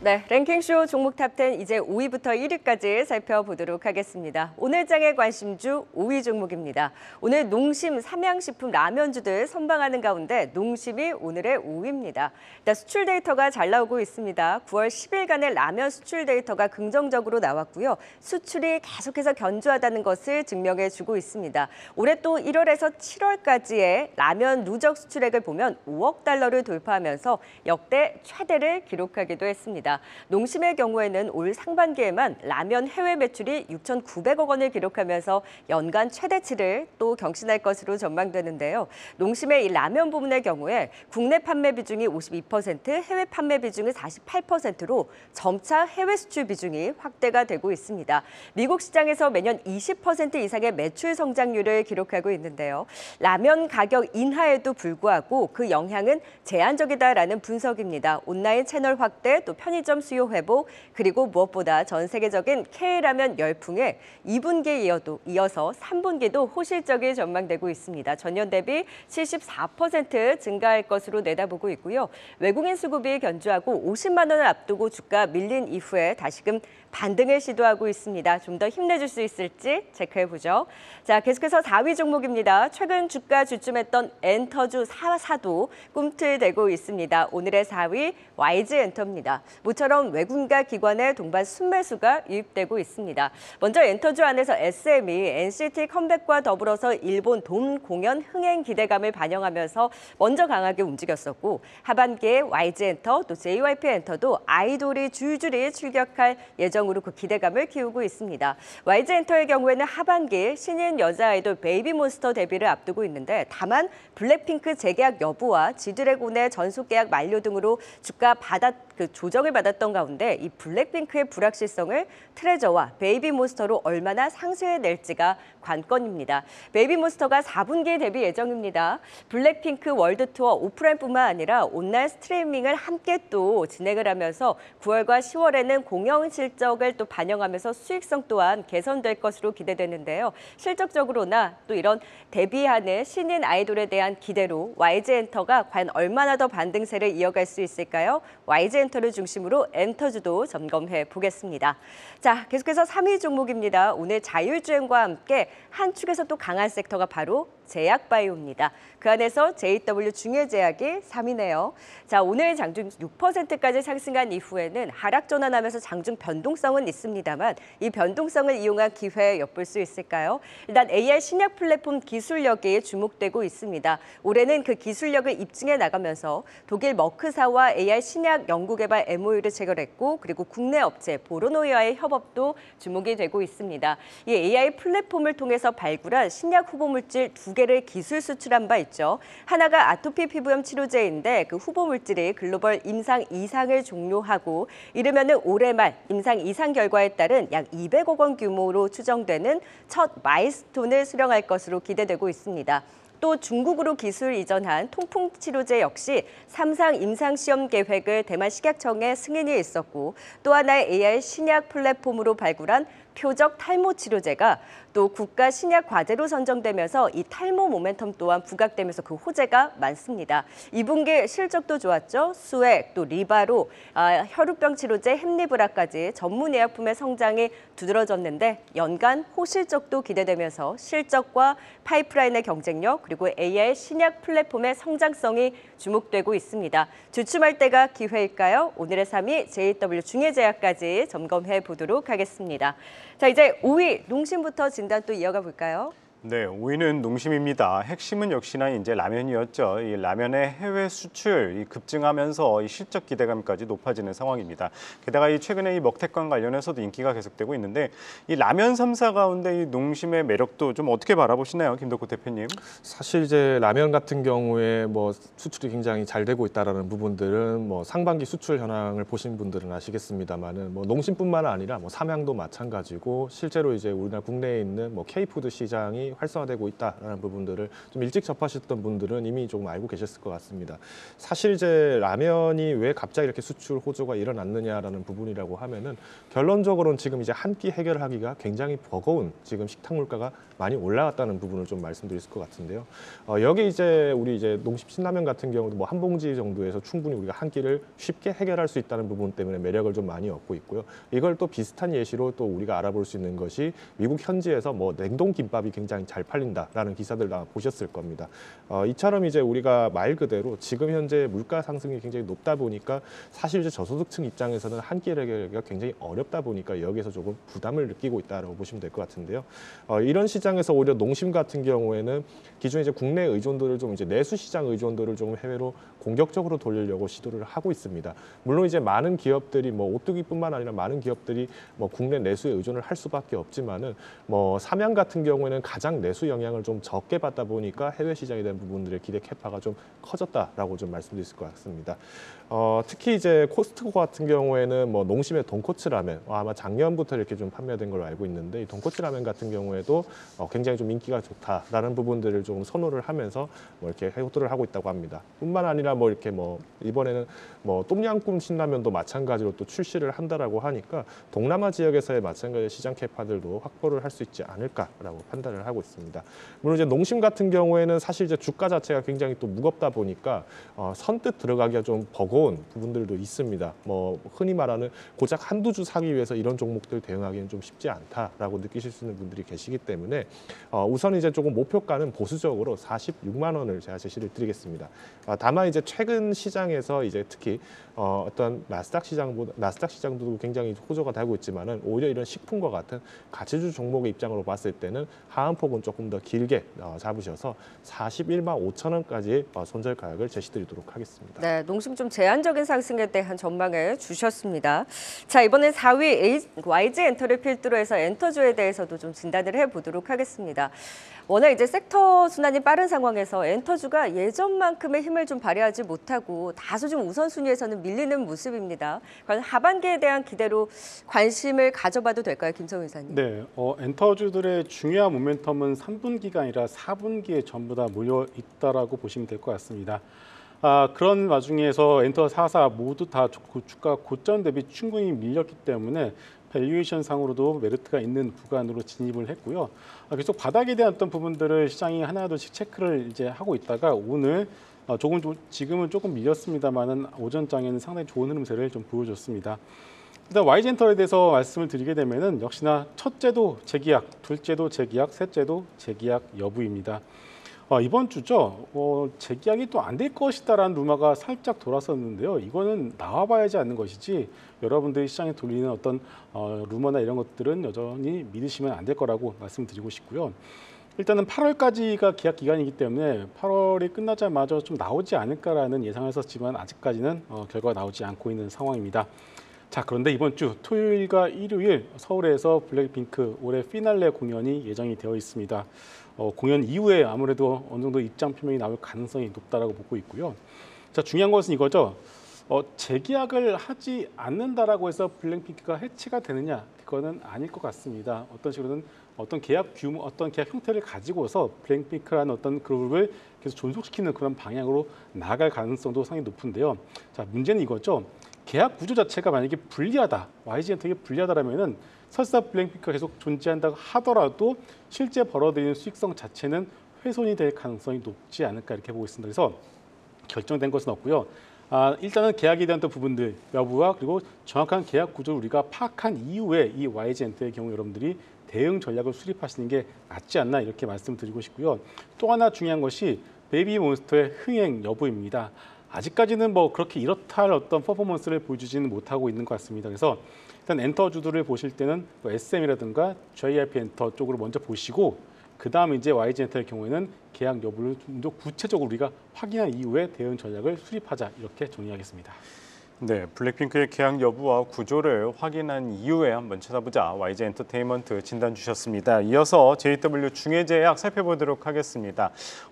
Speaker 1: 네, 랭킹쇼 종목 탑10 이제 5위부터 1위까지 살펴보도록 하겠습니다. 오늘 장의 관심주 5위 종목입니다. 오늘 농심, 삼양식품, 라면주들 선방하는 가운데 농심이 오늘의 5위입니다. 일단 수출 데이터가 잘 나오고 있습니다. 9월 10일간의 라면 수출 데이터가 긍정적으로 나왔고요. 수출이 계속해서 견조하다는 것을 증명해주고 있습니다. 올해 또 1월에서 7월까지의 라면 누적 수출액을 보면 5억 달러를 돌파하면서 역대 최대를 기록하기도 했습니다. 농심의 경우에는 올 상반기에만 라면 해외 매출이 6,900억 원을 기록하면서 연간 최대치를 또 경신할 것으로 전망되는데요. 농심의 이 라면 부문의 경우에 국내 판매 비중이 52%, 해외 판매 비중이 48%로 점차 해외 수출 비중이 확대가 되고 있습니다. 미국 시장에서 매년 20% 이상의 매출 성장률을 기록하고 있는데요. 라면 가격 인하에도 불구하고 그 영향은 제한적이다라는 분석입니다. 온라인 채널 확대, 또 편의점 수요 회복, 그리고 무엇보다 전 세계적인 K라면 열풍에 2분기에 이어서 3분기도 호실적이 전망되고 있습니다. 전년 대비 74% 증가할 것으로 내다보고 있고요. 외국인 수급이 견조하고 50만 원을 앞두고 주가 밀린 이후에 다시금 반등을 시도하고 있습니다. 좀 더 힘내줄 수 있을지 체크해보죠. 자, 계속해서 4위 종목입니다. 최근 주가 주춤했던 엔터주 4사도 꿈틀대고 있습니다. 오늘의 4위 YG엔터입니다. 모처럼 외국인과 기관의 동반 순매수가 유입되고 있습니다. 먼저 엔터주 안에서 SM이 NCT 컴백과 더불어서 일본 돔 공연 흥행 기대감을 반영하면서 먼저 강하게 움직였었고, 하반기에 YG엔터 또 JYP엔터도 아이돌이 줄줄이 출격할 예정으로 그 기대감을 키우고 있습니다. YG엔터의 경우에는 하반기 신인 여자 아이돌 베이비몬스터 데뷔를 앞두고 있는데, 다만 블랙핑크 재계약 여부와 지드래곤의 전속 계약 만료 등으로 주가 조정을 받았던 가운데 이 블랙핑크의 불확실성을 트레저와 베이비몬스터로 얼마나 상쇄해낼지가 관건입니다. 베이비몬스터가 4분기 데뷔 예정입니다. 블랙핑크 월드투어 오프라인뿐만 아니라 온라인 스트리밍을 함께 또 진행을 하면서 9월과 10월에는 공연 실적을 또 반영하면서 수익성 또한 개선될 것으로 기대되는데요. 실적적으로나 또 이런 데뷔하는 신인 아이돌에 대한 기대로 YG엔터가 과연 얼마나 더 반등세를 이어갈 수 있을까요? YG엔터를 중심으로 엔터주도 점검해 보겠습니다. 자, 계속해서 3위 종목입니다. 오늘 자율주행과 함께 한 축에서 또 강한 섹터가 바로 제약바이오입니다. 그 안에서 JW 중해제약이 3위네요. 자, 오늘 장중 6%까지 상승한 이후에는 하락 전환하면서 장중 변동성은 있습니다만 이 변동성을 이용한 기회 엿볼 수 있을까요? 일단 AI 신약 플랫폼 기술력이 주목되고 있습니다. 올해는 그 기술력을 입증해 나가면서 독일 머크사와 AI 신약 연구개발 MOU를 체결했고, 그리고 국내 업체 보로노이와의 협업도 주목이 되고 있습니다. 이 AI 플랫폼을 통해서 발굴한 신약 후보물질 2개를 기술 수출한 바 있죠. 하나가 아토피 피부염 치료제인데 그 후보 물질이 글로벌 임상 2상을 종료하고 이르면은 올해 말 임상 2상 결과에 따른 약 200억 원 규모로 추정되는 첫 마일스톤을 수령할 것으로 기대되고 있습니다. 또 중국으로 기술 이전한 통풍 치료제 역시 3상 임상 시험 계획을 대만 식약청에 승인이 있었고, 또 하나의 AI 신약 플랫폼으로 발굴한 대표적 탈모 치료제가 또 국가 신약 과제로 선정되면서 이 탈모 모멘텀 또한 부각되면서 그 호재가 많습니다. 2분기 실적도 좋았죠. 수액, 또 리바로, 혈우병 치료제 햄리브라까지 전문 의약품의 성장이 두드러졌는데 연간 호실적도 기대되면서 실적과 파이프라인의 경쟁력 그리고 AI 신약 플랫폼의 성장성이 주목되고 있습니다. 주춤할 때가 기회일까요? 오늘의 3위 JW 중해제약까지 점검해 보도록 하겠습니다. 자, 이제 5위 농심부터 진단 또 이어가 볼까요?
Speaker 2: 네, 5위는 농심입니다. 핵심은 역시나 이제 라면이었죠. 이 라면의 해외 수출이 급증하면서 이 실적 기대감까지 높아지는 상황입니다. 게다가 이 최근에 이 먹태권 관련해서도 인기가 계속되고 있는데 이 라면 3사 가운데 이 농심의 매력도 좀 어떻게 바라보시나요, 김덕구 대표님?
Speaker 4: 사실 이제 라면 같은 경우에 뭐 수출이 굉장히 잘 되고 있다라는 부분들은 뭐 상반기 수출 현황을 보신 분들은 아시겠습니다만은 뭐 농심뿐만 아니라 뭐 삼양도 마찬가지고 실제로 이제 우리나라 국내에 있는 뭐 K푸드 시장이 활성화되고 있다라는 부분들을 좀 일찍 접하셨던 분들은 이미 조금 알고 계셨을 것 같습니다. 사실 이제 라면이 왜 갑자기 이렇게 수출 호조가 일어났느냐라는 부분이라고 하면은 결론적으로는 지금 이제 한 끼 해결하기가 굉장히 버거운 지금 식탁 물가가 많이 올라갔다는 부분을 좀 말씀드릴 것 같은데요. 여기 이제 우리 이제 농심 신라면 같은 경우도 뭐 한 봉지 정도에서 충분히 우리가 한 끼를 쉽게 해결할 수 있다는 부분 때문에 매력을 좀 많이 얻고 있고요. 이걸 또 비슷한 예시로 또 우리가 알아볼 수 있는 것이 미국 현지에서 뭐 냉동 김밥이 굉장히 잘 팔린다라는 기사들 다 보셨을 겁니다. 이처럼 이제 우리가 말 그대로 지금 현재 물가 상승이 굉장히 높다 보니까 사실 이제 저소득층 입장에서는 한 끼를 해결하기가 굉장히 어렵다 보니까 여기서 조금 부담을 느끼고 있다라고 보시면 될 것 같은데요. 이런 시장에서 오히려 농심 같은 경우에는 기존 이제 국내 의존도를 좀 이제 내수 시장 의존도를 조금 해외로 공격적으로 돌리려고 시도를 하고 있습니다. 물론 이제 많은 기업들이 뭐 오뚜기뿐만 아니라 많은 기업들이 뭐 국내 내수에 의존을 할 수밖에 없지만은 뭐 삼양 같은 경우에는 가장 내수 영향을 좀 적게 받다 보니까 해외 시장에 대한 부분들의 기대 캐파가 좀 커졌다라고 좀 말씀드릴 수 있을 것 같습니다. 특히 이제 코스트코 같은 경우에는 뭐 농심의 돈코츠 라면 아마 작년부터 이렇게 좀 판매된 걸로 알고 있는데 이 돈코츠 라면 같은 경우에도 굉장히 좀 인기가 좋다라는 부분들을 좀 선호를 하면서 뭐 이렇게 호도를 하고 있다고 합니다. 뿐만 아니라 뭐 이렇게 뭐 이번에는 뭐 똠양꿍 신라면도 마찬가지로 또 출시를 한다라고 하니까 동남아 지역에서의 마찬가지 시장 캐파들도 확보를 할 수 있지 않을까라고 판단을 하고 있습니다. 물론 이제 농심 같은 경우에는 사실 이제 주가 자체가 굉장히 또 무겁다 보니까 선뜻 들어가기가 좀 버거운 부분들도 있습니다. 뭐 흔히 말하는 고작 한두 주 사기 위해서 이런 종목들 대응하기는 좀 쉽지 않다라고 느끼실 수 있는 분들이 계시기 때문에 우선 이제 조금 목표가는 보수적으로 46만 원을 제가 제시를 드리겠습니다. 다만 이제 최근 시장에서 이제 특히 어떤 나스닥 시장도 굉장히 호조가 되고 있지만은 오히려 이런 식품과 같은 가치주 종목의 입장으로 봤을 때는 하한폭은 조금 더 길게 잡으셔서 41만 5천 원까지 손절 가격을 제시드리도록 하겠습니다.
Speaker 1: 네, 농심 좀 제한적인 상승에 대한 전망을 주셨습니다. 자, 이번엔 4위 YG 엔터를 필두로 해서 엔터주에 대해서도 좀 진단을 해보도록 하겠습니다. 워낙 이제 섹터 순환이 빠른 상황에서 엔터주가 예전만큼의 힘을 좀 발휘하지 못하고 다소 좀 우선순위에서는 밀리는 모습입니다. 과연 하반기에 대한 기대로 관심을 가져봐도 될까요, 김성훈 이사님?
Speaker 3: 네, 엔터주들의 중요한 모멘텀은 3분기가 아니라 4분기에 전부 다 몰려 있다라고 보시면 될 것 같습니다. 그런 와중에서 엔터 4사 모두 다 주가 고점 대비 충분히 밀렸기 때문에 밸류에이션 상으로도 메리트가 있는 구간으로 진입을 했고요. 계속 바닥에 대한 어떤 부분들을 시장이 하나둘씩 체크를 이제 하고 있다가 오늘 지금은 조금 밀렸습니다만은 오전장에는 상당히 좋은 흐름세를 좀 보여줬습니다. 일단 YG엔터에 대해서 말씀을 드리게 되면은 역시나 첫째도 재계약, 둘째도 재계약, 셋째도 재계약 여부입니다. 이번 주죠. 재계약이 또 안 될 것이다라는 루머가 살짝 돌았었는데요. 이거는 나와봐야지 않는 것이지 여러분들이 시장에 돌리는 어떤 루머나 이런 것들은 여전히 믿으시면 안 될 거라고 말씀드리고 싶고요. 일단은 8월까지가 계약 기간이기 때문에 8월이 끝나자마자 좀 나오지 않을까라는 예상을 했었지만 아직까지는 결과가 나오지 않고 있는 상황입니다. 자, 그런데 이번 주 토요일과 일요일 서울에서 블랙핑크 올해 피날레 공연이 예정이 되어 있습니다. 공연 이후에 아무래도 어느 정도 입장 표명이 나올 가능성이 높다라고 보고 있고요. 자, 중요한 것은 이거죠. 재계약을 하지 않는다라고 해서 블랙핑크가 해체가 되느냐? 그거는 아닐 것 같습니다. 어떤 식으로는 어떤 계약 규모, 어떤 계약 형태를 가지고서 블랙핑크라는 어떤 그룹을 계속 존속시키는 그런 방향으로 나아갈 가능성도 상당히 높은데요. 자, 문제는 이거죠. 계약 구조 자체가 만약에 불리하다, YG엔터에게 불리하다라면은 설사 블랙핑크가 계속 존재한다고 하더라도 실제 벌어들이는 수익성 자체는 훼손이 될 가능성이 높지 않을까 이렇게 보고 있습니다. 그래서 결정된 것은 없고요. 일단은 계약에 대한 부분들 여부와 그리고 정확한 계약 구조를 우리가 파악한 이후에 이 YG엔터의 경우 여러분들이 대응 전략을 수립하시는 게 낫지 않나 이렇게 말씀드리고 싶고요. 또 하나 중요한 것이 베이비몬스터의 흥행 여부입니다. 아직까지는 뭐 그렇게 이렇다 할 어떤 퍼포먼스를 보여주지는 못하고 있는 것 같습니다. 그래서 일단 엔터주들을 보실 때는 뭐 SM이라든가 JYP 엔터 쪽으로 먼저 보시고 그 다음 이제 YG엔터의 경우에는 계약 여부를 좀 더 구체적으로 우리가 확인한 이후에 대응 전략을 수립하자 이렇게 정리하겠습니다.
Speaker 2: 네, 블랙핑크의 계약 여부와 구조를 확인한 이후에 한번 찾아보자. YG 엔터테인먼트 진단 주셨습니다. 이어서 JW 중해제약 살펴보도록 하겠습니다.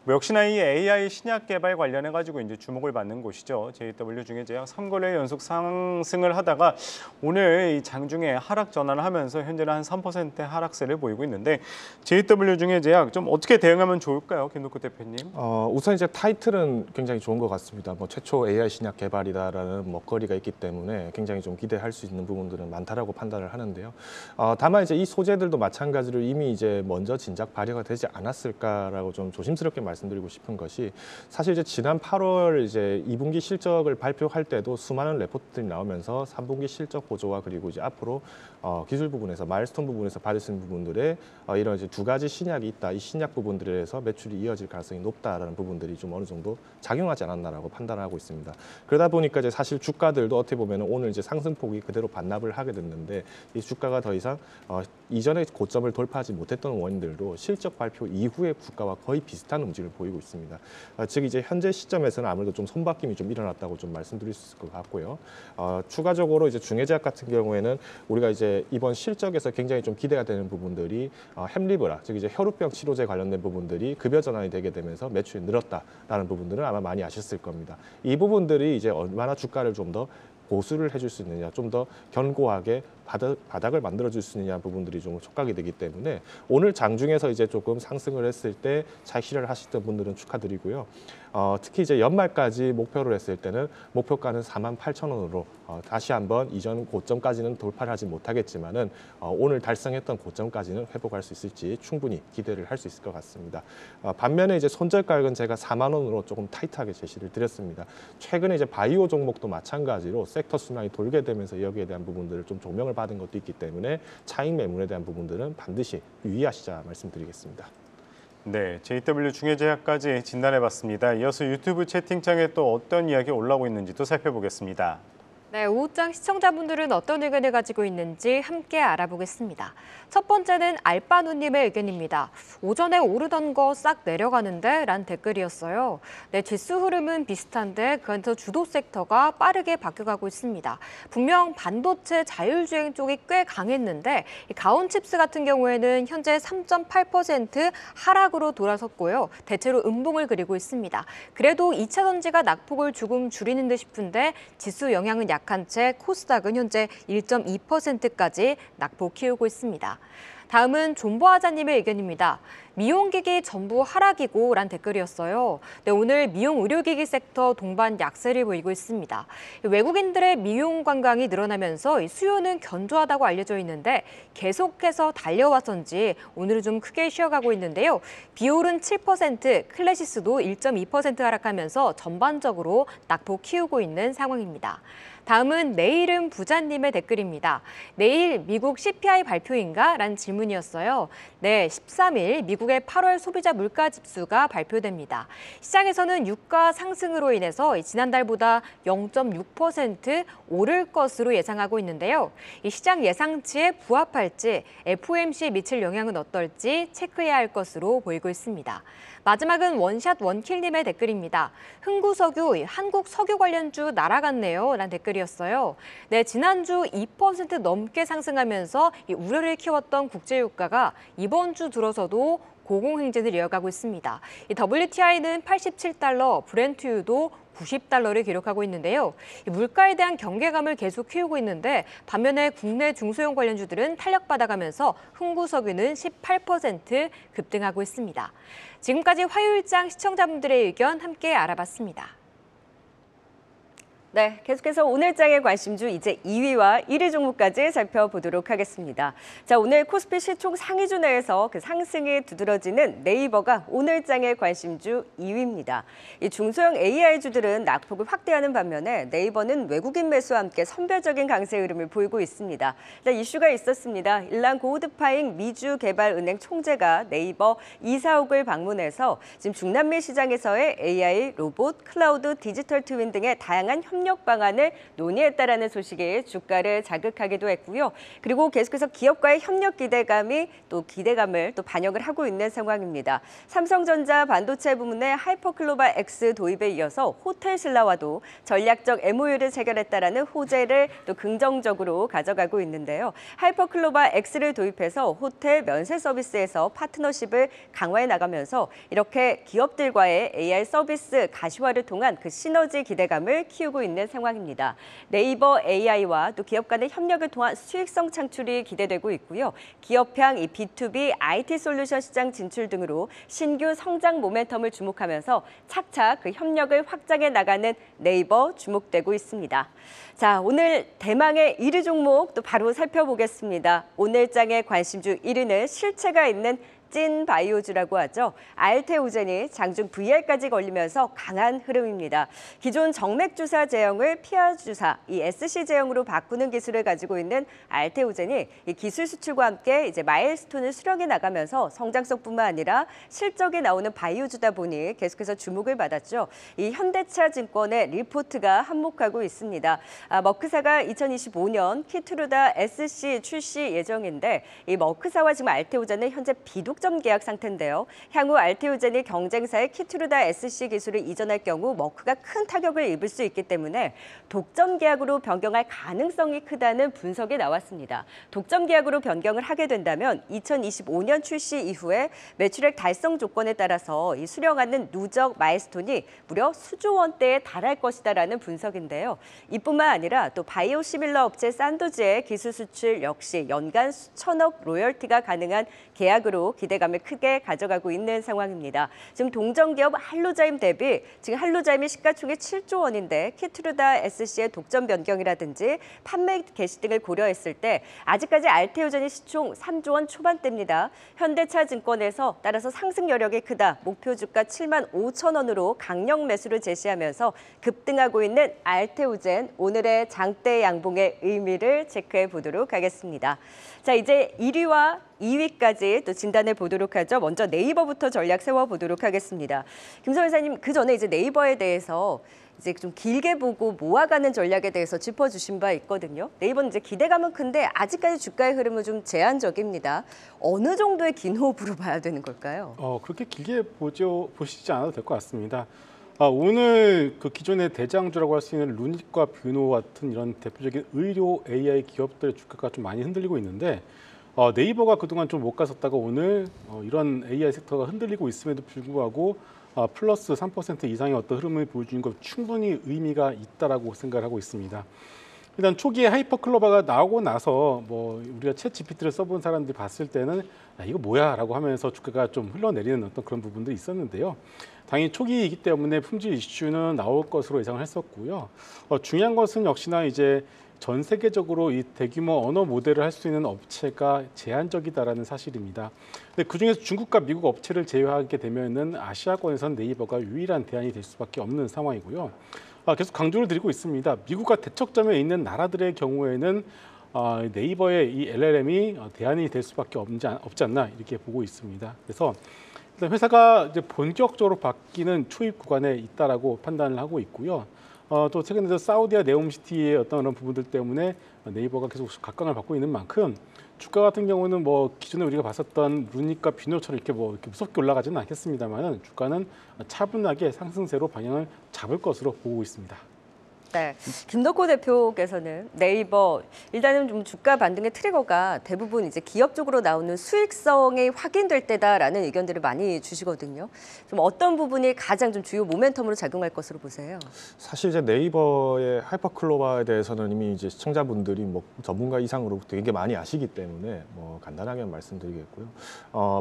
Speaker 2: 역시나 이 AI 신약 개발 관련해 가지고 이제 주목을 받는 곳이죠. JW 중해제약 3거래 연속 상승을 하다가 오늘 이 장중에 하락 전환을 하면서 현재는 한 3% 하락세를 보이고 있는데 JW 중해제약 좀 어떻게 대응하면 좋을까요, 김덕구 대표님?
Speaker 4: 우선 이제 타이틀은 굉장히 좋은 것 같습니다. 뭐 최초 AI 신약 개발이다라는 먹거리가 있기 때문에 굉장히 좀 기대할 수 있는 부분들은 많다라고 판단을 하는데요. 다만 이제 이 소재들도 마찬가지로 이미 이제 먼저 진작 발효가 되지 않았을까라고 좀 조심스럽게 말씀드리고 싶은 것이 사실 이제 지난 8월 이제 2분기 실적을 발표할 때도 수많은 레포트들이 나오면서 3분기 실적 보조와 그리고 이제 앞으로 기술 부분에서 마일스톤 부분에서 받을 수 있는 부분들에 이런 이제 두 가지 신약이 있다. 이 신약 부분들에서 매출이 이어질 가능성이 높다라는 부분들이 좀 어느 정도 작용하지 않았나라고 판단하고 있습니다. 그러다 보니까 이제 사실 주가들도 어떻게 보면 오늘 이제 상승폭이 그대로 반납을 하게 됐는데 이 주가가 더 이상 이전의 고점을 돌파하지 못했던 원인들도 실적 발표 이후의 주가와 거의 비슷한 움직임을 보이고 있습니다. 즉 이제 현재 시점에서는 아무래도 좀 손바뀜이 좀 일어났다고 좀 말씀드릴 수 있을 것 같고요. 추가적으로 이제 중해제약 같은 경우에는 우리가 이제 이번 실적에서 굉장히 좀 기대가 되는 부분들이 햄리브라, 즉 이제 혈우병 치료제 관련된 부분들이 급여 전환이 되게 되면서 매출이 늘었다라는 부분들은 아마 많이 아셨을 겁니다. 이 부분들이 이제 얼마나 주가를 좀 더 보수를 해줄 수 있느냐, 좀 더 견고하게 바닥을 만들어줄 수 있느냐 부분들이 좀 촉각이 되기 때문에 오늘 장중에서 이제 조금 상승을 했을 때 잘 실현을 하셨던 분들은 축하드리고요. 특히 이제 연말까지 목표를 했을 때는 목표가는 48,000원으로 다시 한번 이전 고점까지는 돌파를 하지 못하겠지만은 오늘 달성했던 고점까지는 회복할 수 있을지 충분히 기대를 할 수 있을 것 같습니다. 반면에 이제 손절가격은 제가 4만 원으로 조금 타이트하게 제시를 드렸습니다. 최근에 이제 바이오 종목도 마찬가지로 섹터 순환이 돌게 되면서 여기에 대한 부분들을 좀 조명을 받은 것도 있기 때문에 차익 매물에 대한 부분들은 반드시 유의하시자 말씀드리겠습니다.
Speaker 2: 네, JW 중해제약까지 진단해봤습니다. 이어서 유튜브 채팅창에 또 어떤 이야기 올라오고 있는지도 살펴보겠습니다.
Speaker 5: 네, 오후장 시청자분들은 어떤 의견을 가지고 있는지 함께 알아보겠습니다. 첫 번째는 알바누님의 의견입니다. 오전에 오르던 거 싹 내려가는데? 란 댓글이었어요. 네, 지수 흐름은 비슷한데 그한테 주도 섹터가 빠르게 바뀌어가고 있습니다. 분명 반도체 자율주행 쪽이 꽤 강했는데 가온칩스 같은 경우에는 현재 3.8% 하락으로 돌아섰고요. 대체로 음봉을 그리고 있습니다. 그래도 2차 전지가 낙폭을 조금 줄이는 듯 싶은데 지수 영향은 약한 채 코스닥은 현재 1.2%까지 낙폭 키우고 있습니다. 다음은 존버하자님의 의견입니다. 미용기기 전부 하락이고 란 댓글이었어요. 네, 오늘 미용 의료기기 섹터 동반 약세를 보이고 있습니다. 외국인들의 미용 관광이 늘어나면서 수요는 견조하다고 알려져 있는데 계속해서 달려와서인지 오늘은 좀 크게 쉬어가고 있는데요. 비올은 7%, 클래시스도 1.2% 하락하면서 전반적으로 낙폭 키우고 있는 상황입니다. 다음은 내일은 부자님의 댓글입니다. 내일 미국 CPI 발표인가? 라는 질문이었어요. 네, 13일 미국의 8월 소비자 물가 지수가 발표됩니다. 시장에서는 유가 상승으로 인해서 지난달보다 0.6% 오를 것으로 예상하고 있는데요. 이 시장 예상치에 부합할지 FOMC에 미칠 영향은 어떨지 체크해야 할 것으로 보이고 있습니다. 마지막은 원샷 원킬님의 댓글입니다. 흥구석유, 한국 석유 관련주 날아갔네요. 라는 댓글이었어요. 네, 지난주 2% 넘게 상승하면서 우려를 키웠던 국제유가가 이번 주 들어서도 고공행진을 이어가고 있습니다. 이 WTI는 87달러, 브렌트유도 90달러를 기록하고 있는데요. 물가에 대한 경계감을 계속 키우고 있는데 반면에 국내 중소형 관련주들은 탄력받아가면서 흥구석유는 18% 급등하고 있습니다. 지금까지 화요일장 시청자분들의 의견 함께 알아봤습니다.
Speaker 1: 네, 계속해서 오늘장의 관심주 이제 2위와 1위 종목까지 살펴보도록 하겠습니다. 자, 오늘 코스피 시총 상위주 내에서 그 상승이 두드러지는 네이버가 오늘장의 관심주 2위입니다. 이 중소형 AI주들은 낙폭을 확대하는 반면에 네이버는 외국인 매수와 함께 선별적인 강세 흐름을 보이고 있습니다. 자, 이슈가 있었습니다. 일란 고우드파잉 미주 개발은행 총재가 네이버 이사옥을 방문해서 지금 중남미 시장에서의 AI, 로봇, 클라우드, 디지털 트윈 등의 다양한 협력 방안을 논의했다라는 소식이 주가를 자극하기도 했고요. 그리고 계속해서 기업과의 협력 기대감을 반영을 하고 있는 상황입니다. 삼성전자 반도체 부문의 하이퍼클로바 X 도입에 이어서 호텔신라와도 전략적 MOU를 체결했다라는 호재를 또 긍정적으로 가져가고 있는데요. 하이퍼클로바 X를 도입해서 호텔 면세 서비스에서 파트너십을 강화해 나가면서 이렇게 기업들과의 AI 서비스 가시화를 통한 그 시너지 기대감을 키우고 있는 상황입니다. 네이버 AI와 또 기업 간의 협력을 통한 수익성 창출이 기대되고 있고요. 기업향 이 B2B IT 솔루션 시장 진출 등으로 신규 성장 모멘텀을 주목하면서 착착 그 협력을 확장해 나가는 네이버 주목되고 있습니다. 자, 오늘 대망의 1위 종목 또 바로 살펴보겠습니다. 오늘장의 관심주 1위는 실체가 있는 찐 바이오주라고 하죠. 알테오젠이 장중 VR까지 걸리면서 강한 흐름입니다. 기존 정맥 주사 제형을 피하 주사, 이 SC 제형으로 바꾸는 기술을 가지고 있는 알테오젠이 이 기술 수출과 함께 이제 마일스톤을 수령해 나가면서 성장성뿐만 아니라 실적이 나오는 바이오주다 보니 계속해서 주목을 받았죠. 이 현대차증권의 리포트가 한몫하고 있습니다. 머크사가 2025년 키트루다 SC 출시 예정인데 이 머크사와 지금 알테오젠은 현재 비독점 계약 상태인데요. 향후 알테오젠이 경쟁사의 키트루다 SC 기술을 이전할 경우 머크가 큰 타격을 입을 수 있기 때문에 독점 계약으로 변경할 가능성이 크다는 분석이 나왔습니다. 독점 계약으로 변경을 하게 된다면 2025년 출시 이후에 매출액 달성 조건에 따라서 이 수령하는 누적 마일스톤이 무려 수조 원대에 달할 것이다라는 분석인데요. 이뿐만 아니라 또 바이오 시밀러 업체 산도즈의 기술 수출 역시 연간 수천억 로열티가 가능한 계약으로 기대감을 크게 가져가고 있는 상황입니다. 지금 동정기업 할로자임 대비 지금 할로자임이 시가총액 7조 원인데 키트루다 SC의 독점 변경이라든지 판매 개시 등을 고려했을 때 아직까지 알테오젠이 시총 3조 원 초반대입니다. 현대차증권에서 따라서 상승 여력이 크다. 목표 주가 7만 5천 원으로 강력 매수를 제시하면서 급등하고 있는 알테오젠 오늘의 장대 양봉의 의미를 체크해 보도록 하겠습니다. 자, 이제 1위와 2위까지 또 진단해 보도록 하죠. 먼저 네이버부터 전략 세워보도록 하겠습니다. 김선 회사님, 그 전에 이제 네이버에 대해서 이제 좀 길게 보고 모아가는 전략에 대해서 짚어주신 바 있거든요. 네이버는 이제 기대감은 큰데 아직까지 주가의 흐름은 좀 제한적입니다. 어느 정도의 긴 호흡으로 봐야 되는 걸까요?
Speaker 3: 그렇게 길게 보시지 않아도 될 것 같습니다. 오늘 그 기존의 대장주라고 할 수 있는 루닉과 뷰노 같은 이런 대표적인 의료 AI 기업들의 주가가 좀 많이 흔들리고 있는데 네이버가 그동안 좀 못 갔었다가 오늘 이런 AI 섹터가 흔들리고 있음에도 불구하고 플러스 3% 이상의 어떤 흐름을 보여주는 것 충분히 의미가 있다라고 생각을 하고 있습니다. 일단 초기에 하이퍼클로바가 나오고 나서 뭐 우리가 챗 GPT를 써본 사람들이 봤을 때는 이거 뭐야라고 하면서 주가가 좀 흘러내리는 어떤 그런 부분들이 있었는데요. 당연히 초기이기 때문에 품질 이슈는 나올 것으로 예상을 했었고요. 중요한 것은 역시나 이제 전 세계적으로 이 대규모 언어 모델을 할 수 있는 업체가 제한적이다라는 사실입니다. 근데 그중에서 중국과 미국 업체를 제외하게 되면은 아시아권에서는 네이버가 유일한 대안이 될 수밖에 없는 상황이고요. 계속 강조를 드리고 있습니다. 미국과 대척점에 있는 나라들의 경우에는 네이버의 이 LLM이 대안이 될 수밖에 없지 않나 이렇게 보고 있습니다. 그래서 일단 회사가 이제 본격적으로 바뀌는 초입 구간에 있다라고 판단을 하고 있고요. 또 최근에 사우디아 네옴시티의 어떤 그런 부분들 때문에 네이버가 계속 각광을 받고 있는 만큼 주가 같은 경우는 뭐 기존에 우리가 봤었던 루닉과 뷰노처럼 이렇게 무섭게 올라가지는 않겠습니다만은 주가는 차분하게 상승세로 방향을 잡을 것으로 보고 있습니다.
Speaker 1: 네, 김덕호 대표께서는 네이버 일단은 좀 주가 반등의 트리거가 대부분 이제 기업 쪽으로 나오는 수익성이 확인될 때다라는 의견들을 많이 주시거든요. 좀 어떤 부분이 가장 좀 주요 모멘텀으로 작용할 것으로 보세요?
Speaker 4: 사실 이제 네이버의 하이퍼클로바에 대해서는 이미 이제 시청자분들이 뭐 전문가 이상으로 되게 많이 아시기 때문에 뭐 간단하게 말씀드리겠고요.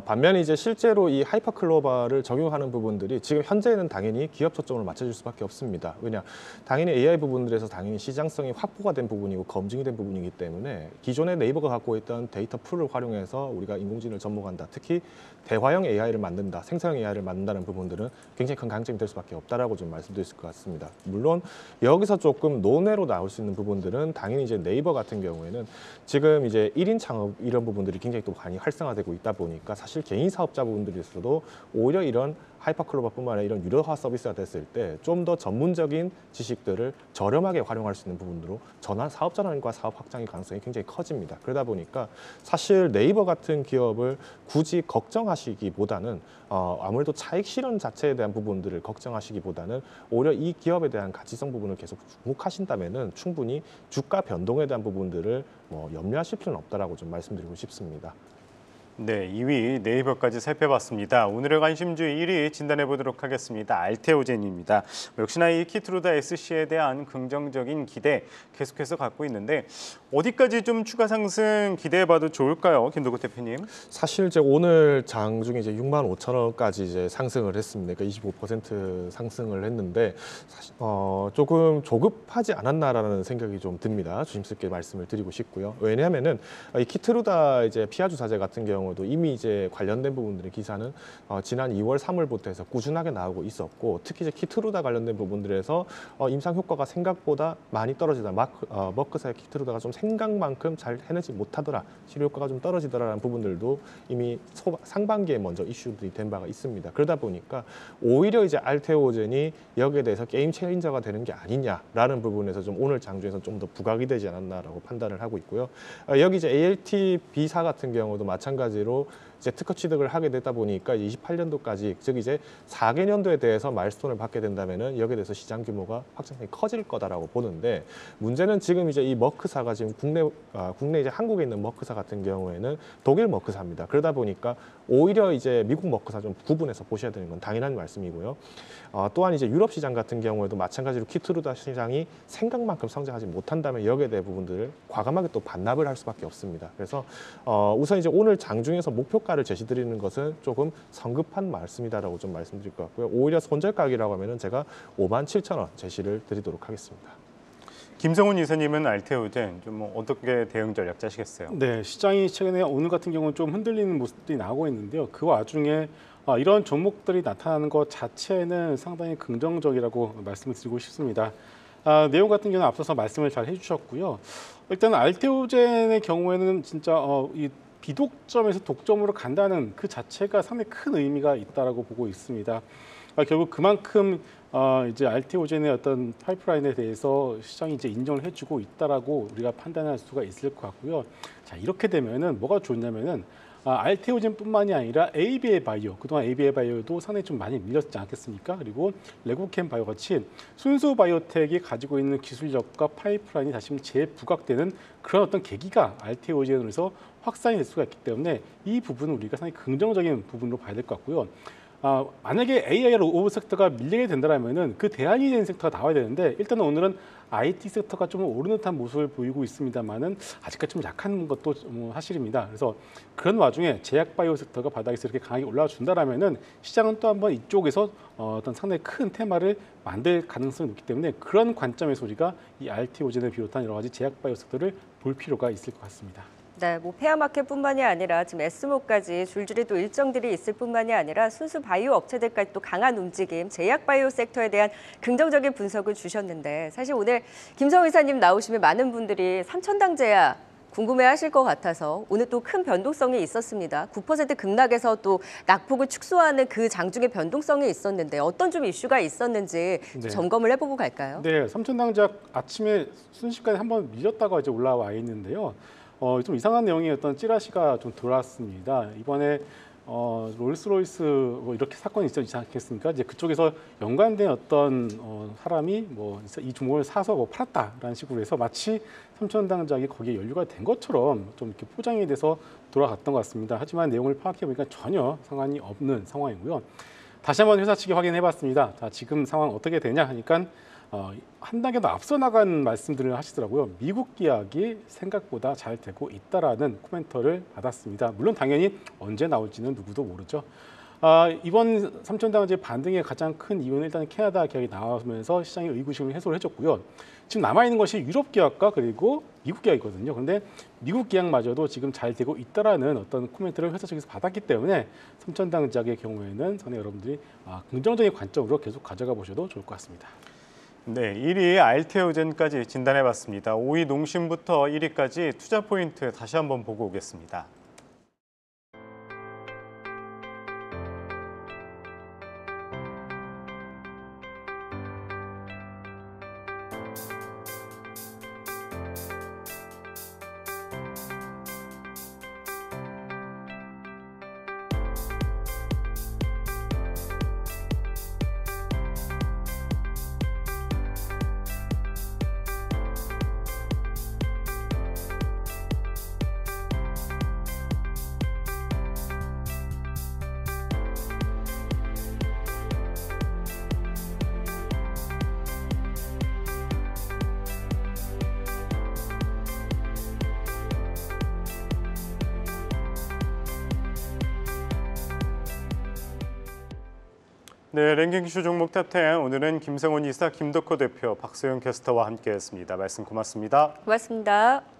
Speaker 4: 반면에 이제 실제로 이 하이퍼클로바를 적용하는 부분들이 지금 현재는 당연히 기업 초점으로 맞춰줄 수밖에 없습니다. 왜냐, 당연히 AI 부분들에서 당연히 시장성이 확보가 된 부분이고 검증이 된 부분이기 때문에 기존의 네이버가 갖고 있던 데이터 풀을 활용해서 우리가 인공지능을 접목한다. 특히 대화형 AI를 만든다, 생성형 AI를 만든다는 부분들은 굉장히 큰 강점이 될 수밖에 없다라고 좀 말씀드릴 수 있을 것 같습니다. 물론 여기서 조금 논외로 나올 수 있는 부분들은 당연히 이제 네이버 같은 경우에는 지금 이제 1인 창업 이런 부분들이 굉장히 또 많이 활성화되고 있다 보니까 사실 개인 사업자 부분들에서도 오히려 이런 하이퍼클로버뿐만 아니라 이런 유료화 서비스가 됐을 때 좀 더 전문적인 지식들을 저렴하게 활용할 수 있는 부분으로 사업 전환과 사업 확장의 가능성이 굉장히 커집니다. 그러다 보니까 사실 네이버 같은 기업을 굳이 걱정하시기보다는 아무래도 차익 실현 자체에 대한 부분들을 걱정하시기보다는 오히려 이 기업에 대한 가치성 부분을 계속 주목하신다면은 충분히 주가 변동에 대한 부분들을 염려하실 필요는 없다라고 좀 말씀드리고 싶습니다.
Speaker 2: 네, 2위 네이버까지 살펴봤습니다. 오늘의 관심주 1위 진단해 보도록 하겠습니다. 알테오젠입니다. 역시나 이 키트루다 SC에 대한 긍정적인 기대 계속해서 갖고 있는데 어디까지 좀 추가 상승 기대해봐도 좋을까요, 김도구 대표님?
Speaker 4: 사실 이제 오늘 장중에 이제 65,000원까지 이제 상승을 했습니다. 그러니까 25% 상승을 했는데 사실 조금 조급하지 않았나라는 생각이 좀 듭니다. 조심스럽게 말씀을 드리고 싶고요. 왜냐하면은 이 키트루다 이제 피하 주사제 같은 경우도 이미 이제 관련된 부분들의 기사는 지난 2월, 3월부터 해서 꾸준하게 나오고 있었고 특히 이제 키트루다 관련된 부분들에서 임상 효과가 생각보다 많이 떨어지다. 머크사의 키트루다가 좀 생각만큼 잘 해내지 못하더라, 치료 효과가 좀 떨어지더라라는 부분들도 이미 상반기에 먼저 이슈들이 된 바가 있습니다. 그러다 보니까 오히려 이제 알테오젠이 여기에 대해서 게임 체인저가 되는 게 아니냐라는 부분에서 좀 오늘 장중에서 좀 더 부각이 되지 않았나라고 판단을 하고 있고요. 여기 이제 ALT B사 같은 경우도 마찬가지로 이제 특허 취득을 하게 되다 보니까 28년도까지 즉 이제 4개년도에 대해서 마일스톤을 받게 된다면은 여기에 대해서 시장 규모가 확장성이 커질 거다라고 보는데 문제는 지금 이제 이 머크사가 지금 국내 이제 한국에 있는 머크사 같은 경우에는 독일 머크사입니다. 그러다 보니까 오히려 이제 미국 머크사 좀 구분해서 보셔야 되는 건 당연한 말씀이고요. 또한 이제 유럽 시장 같은 경우에도 마찬가지로 키트루다 시장이 생각만큼 성장하지 못한다면 여기에 대한 부분들을 과감하게 또 반납을 할 수밖에 없습니다. 그래서 우선 이제 오늘 장중에서 목표가를 제시드리는 것은 조금 성급한 말씀이다라고 좀 말씀드릴 것 같고요. 오히려 손절가격이라고 하면은 제가 57,000원 제시를 드리도록 하겠습니다.
Speaker 2: 김성훈 이사님은 알테오젠 좀 어떻게 대응 전략 짜시겠어요?
Speaker 3: 네, 시장이 최근에 오늘 같은 경우는 좀 흔들리는 모습들이 나오고 있는데요. 그 와중에 이런 종목들이 나타나는 것 자체는 상당히 긍정적이라고 말씀을 드리고 싶습니다. 내용 같은 경우는 앞서서 말씀을 잘 해주셨고요. 일단 알테오젠의 경우에는 진짜 이 비독점에서 독점으로 간다는 그 자체가 상당히 큰 의미가 있다라고 보고 있습니다. 결국 그만큼 이제 알테오젠의 어떤 파이프라인에 대해서 시장이 이제 인정을 해주고 있다라고 우리가 판단할 수가 있을 것 같고요. 자, 이렇게 되면은 뭐가 좋냐면은 알테오젠뿐만이 아니라 ABA 바이오, 그동안 ABA 바이오도 상당히 좀 많이 밀렸지 않겠습니까? 그리고 레고캠 바이오 같이 순수 바이오텍이 가지고 있는 기술력과 파이프라인이 다시 재부각되는 그런 어떤 계기가 알테오젠으로서 확산이 될 수가 있기 때문에 이 부분은 우리가 상당히 긍정적인 부분으로 봐야 될 것 같고요. 만약에 AIR 오브 섹터가 밀리게 된다면은 그 대안이 되는 섹터가 나와야 되는데 일단은 오늘은 IT 섹터가 좀 오르는 듯한 모습을 보이고 있습니다만은 아직까지 좀 약한 것도 사실입니다. 그래서 그런 와중에 제약 바이오 섹터가 바닥에서 이렇게 강하게 올라와 준다라면은 시장은 또 한번 이쪽에서 어떤 상당히 큰 테마를 만들 가능성이 높기 때문에 그런 관점에서 우리가 이 알테오젠을 비롯한 여러 가지 제약 바이오 섹터를 볼 필요가 있을 것 같습니다.
Speaker 1: 네, 뭐 페어마켓뿐만이 아니라 지금 에스모까지 줄줄이 또 일정들이 있을 뿐만이 아니라 순수 바이오 업체들까지 또 강한 움직임, 제약 바이오 섹터에 대한 긍정적인 분석을 주셨는데 사실 오늘 김성훈 이사님 나오시면 많은 분들이 삼천당제야 궁금해하실 것 같아서 오늘 또 큰 변동성이 있었습니다. 9% 급락에서 또 낙폭을 축소하는 그 장중의 변동성이 있었는데 어떤 좀 이슈가 있었는지
Speaker 3: 네.
Speaker 1: 점검을 해보고 갈까요?
Speaker 3: 네, 삼천당제약 아침에 순식간에 한번 밀렸다가 이제 올라와 있는데요. 좀 이상한 내용의 어떤 찌라시가 좀 돌았습니다. 이번에 롤스로이스 뭐 이렇게 사건이 있지 않겠습니까? 이제 그쪽에서 연관된 어떤 사람이 뭐 이 종목을 사서 뭐 팔았다라는 식으로 해서 마치 삼천당작이 거기에 연루가 된 것처럼 좀 이렇게 포장이 돼서 돌아갔던 것 같습니다. 하지만 내용을 파악해 보니까 전혀 상관이 없는 상황이고요. 다시 한번 회사 측에 확인해봤습니다. 자, 지금 상황 어떻게 되냐 하니까 한 단계 더 앞서 나간 말씀들을 하시더라고요. 미국 기약이 생각보다 잘 되고 있다라는 코멘터를 받았습니다. 물론 당연히 언제 나올지는 누구도 모르죠. 이번 삼천당제 반등의 가장 큰 이유는 일단 캐나다 계약이 나오면서 시장의 의구심을 해소를 해줬고요. 지금 남아있는 것이 유럽 계약과 그리고 미국 계약이거든요. 그런데 미국 계약마저도 지금 잘 되고 있다라는 어떤 코멘트를 회사 측에서 받았기 때문에 삼천당작의 경우에는 선에 여러분들이 긍정적인 관점으로 계속 가져가 보셔도 좋을 것 같습니다.
Speaker 2: 네, 1위 알테오젠까지 진단해봤습니다. 5위 농심부터 1위까지 투자 포인트 다시 한번 보고 오겠습니다. 네, 랭킹 큐 종목 탑10 오늘은 김성훈 이사, 김덕호 대표, 박소영 캐스터와 함께했습니다. 말씀 고맙습니다.
Speaker 1: 고맙습니다.